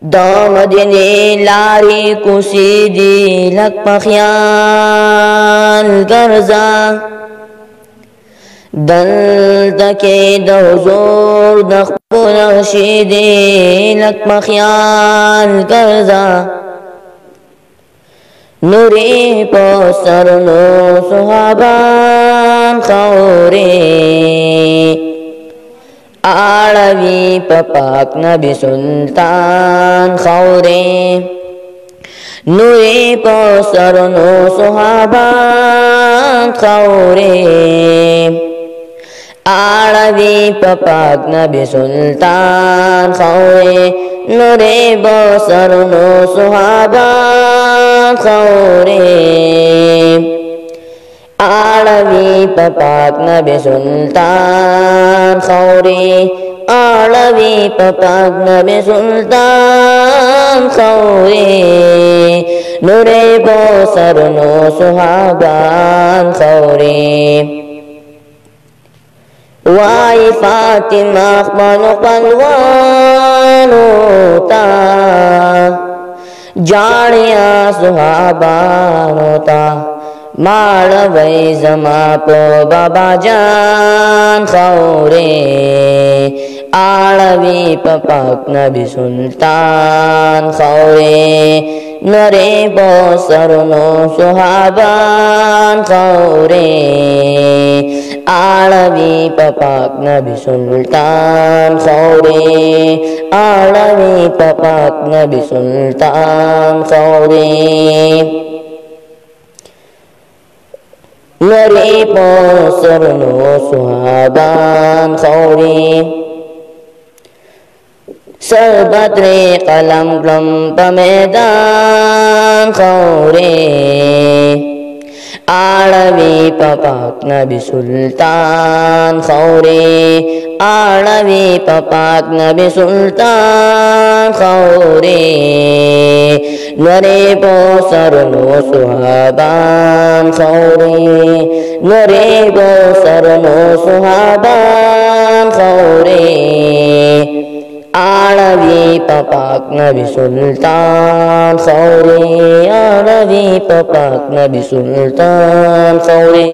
Madiine lari kusidi lak pakhyal garza dal take da huzur da khunashidi lak pakhyal garza nuri posarno sahaban khauri आलवी पपाक नबी सुल्तान खौरे नूरे पोसरनो सुहाबान खौरे आलवी पपाक नबी सुल्तान खौरे नूरे पोसरनो सुहाबान खौरे आलवी पपाक नबी सुल्तान खौरे आलवी पपाक नबी सुल्तान खौरे नूरे बोसरनो सुहाबान खौरे Y Fatima बनो पलवानोता जानिया सुहाबानोता मालवै जमा पो बाबा जान खौरे आलवी पपाक नबी सुल्तान खौरे नरे बोसरनो सुहाबान खौरे आलवी पपाक नबी सुल्तान खौरे आलवी पपाक नबी सुल्तान खौरे नरे पोसरनो सुहाबान खौरे सरबत्रे कलम glum पमेदान खौरे आलवी पपाक नबी सुल्तान खौरे आलवी पपाक नबी सुल्तान खौरे नरे पोसरनो सुहाबान खौरे नरे पोसरनो सुहाबान खौरे आलवी पपाक नबी सुल्तान खौरे आलवी पपाक नबी सुल्तान खौरे।